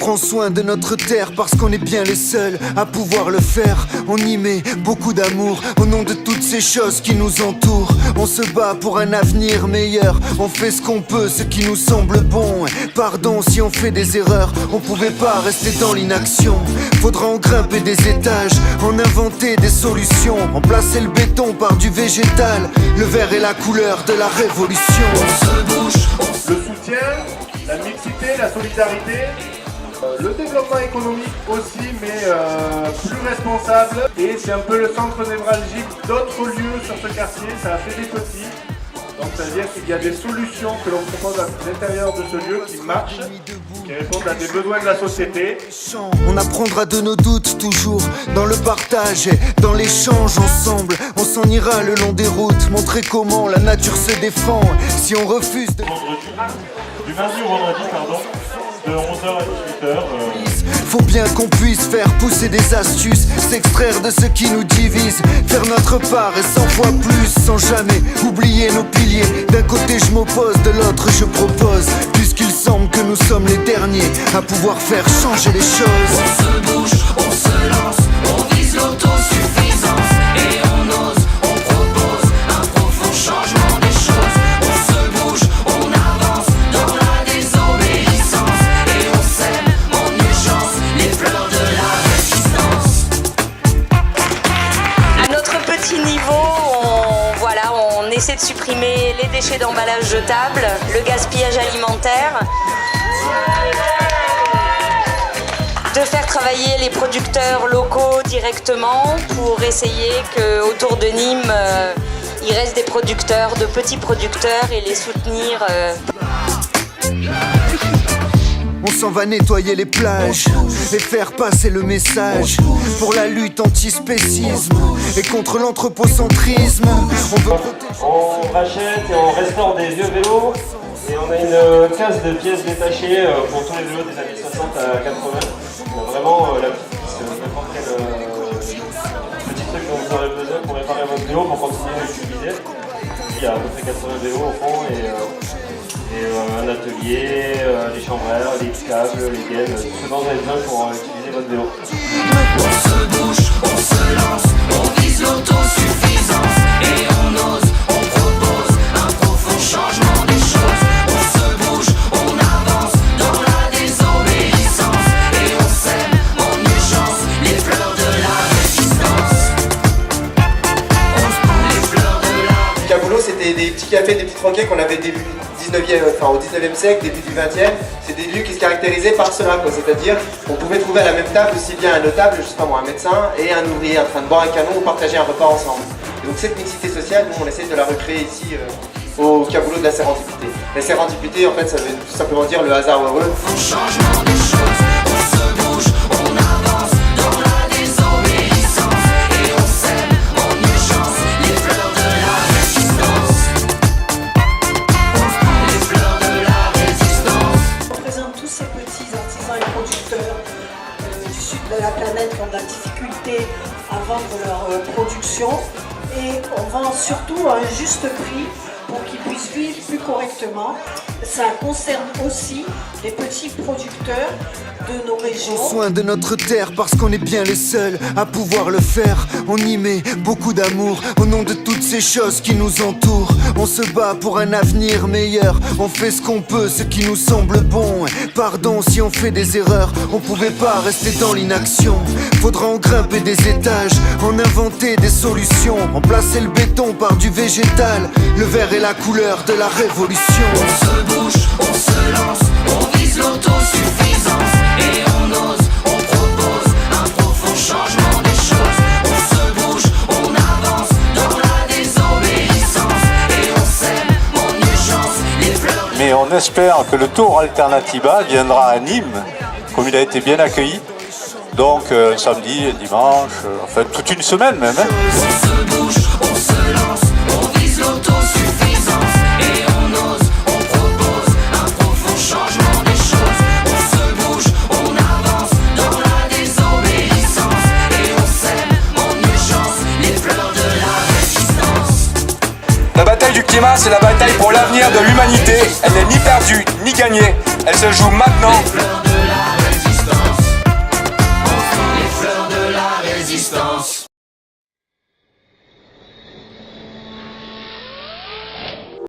prend soin de notre terre parce qu'on est bien les seuls à pouvoir le faire. On y met beaucoup d'amour au nom de toutes ces choses qui nous entourent. On se bat pour un avenir meilleur, on fait ce qu'on peut, ce qui nous semble bon. Pardon si on fait des erreurs, on pouvait pas rester dans l'inaction. Faudra en grimper des étages, en inventer des solutions, remplacer le béton par du végétal. Le vert est la couleur de la révolution. On se bouge, le soutien, la mixité, la solidarité, le développement économique aussi, mais plus responsable. Et c'est un peu le centre névralgique d'autres lieux sur ce quartier, ça a fait des petits. Donc ça veut dire qu'il y a des solutions que l'on propose à l'intérieur de ce lieu qui marchent, qui répondent à des besoins de la société. On apprendra de nos doutes toujours, dans le partage et dans l'échange ensemble. On s'en ira le long des routes, montrer comment la nature se défend. Si on refuse de... Du mardi au vendredi, de 11h à 18h. Faut bien qu'on puisse faire pousser des astuces, s'extraire de ce qui nous divise, faire notre part et 100 fois plus, sans jamais oublier nos piliers. D'un côté je m'oppose, de l'autre je propose, puisqu'il semble que nous sommes les derniers à pouvoir faire changer les choses. On se bouge, on se lance, on vise l'autosuffisance et on ose, on propose un profond changement des choses. On se bouge, on avance dans la désobéissance et on sème en urgence les fleurs de la résistance. À notre petit niveau, on essaie de supprimer les déchets d'emballage jetables, le gaspillage alimentaire, de faire travailler les producteurs locaux directement pour essayer qu'autour de Nîmes, il reste des producteurs, de petits producteurs et les soutenir. On s'en va nettoyer les plages et faire passer le message pour la lutte anti-spécisme et contre l'anthropocentrisme. On rachète et on restaure des vieux vélos et on a une case de pièces détachées pour tous les vélos des années 60 à 80. On a vraiment la petite piste, n'importe quel petit truc dont vous aurez besoin pour réparer votre vélo pour continuer à l'utiliser. Il y a à peu près 80 vélos au fond et un atelier, les chambreurs, les câbles, les gaines, tout ce dont vous avez besoin pour utiliser votre vélo. On se bouge, on se lance, on vise l'autosuffisance et on ose, on propose un profond changement des choses. On se bouge, on avance dans la désobéissance et on sème en urgence les fleurs de la résistance. Les fleurs de la... Caboulot, c'était des petits cafés, des petits troquets qu'on avait début au 19e siècle, début du 20e, c'est des lieux qui se caractérisaient par cela, c'est-à-dire qu'on pouvait trouver à la même table aussi bien un notable, justement un médecin, et un ouvrier en train de boire un canon ou partager un repas ensemble. Et donc cette mixité sociale, nous on essaie de la recréer ici au Caboulot de la sérendipité. La sérendipité, en fait, ça veut tout simplement dire le hasard heureux. Changement des choses, on se bouge, on avance dans la désobéissance et on sème en urgence les fleurs de la résistance. Ces petits artisans et producteurs du sud de la planète qui ont de la difficulté à vendre leur production et on vend surtout à un juste prix pour qu'ils puissent vivre plus correctement. Ça concerne aussi les petits producteurs de nos régions. Prends soin de notre terre parce qu'on est bien les seuls à pouvoir le faire. On y met beaucoup d'amour au nom de toutes ces choses qui nous entourent. On se bat pour un avenir meilleur, on fait ce qu'on peut, ce qui nous semble bon. Pardon si on fait des erreurs, on pouvait pas rester dans l'inaction. Faudra en grimper des étages, en inventer des solutions, remplacer le béton par du végétal. Le vert est la couleur de la révolution. On se bouge, on se lance, on vise l'autosuffisance et on ose, on propose un profond changement des choses. On se bouge, on avance dans la désobéissance et on sème en urgence les fleurs. Mais on espère que le Tour Alternativa viendra à Nîmes, comme il a été bien accueilli. Donc samedi, dimanche, en fait toute une semaine même. On se bouge, on se lance, on vise l'autosuffisance et on ose, on propose un profond changement des choses. On se bouge, on avance dans la désobéissance et on sème en urgence les fleurs de la résistance. La bataille du climat, c'est la bataille pour l'avenir de l'humanité. Elle n'est ni perdue, ni gagnée. Elle se joue maintenant. Les fleurs de la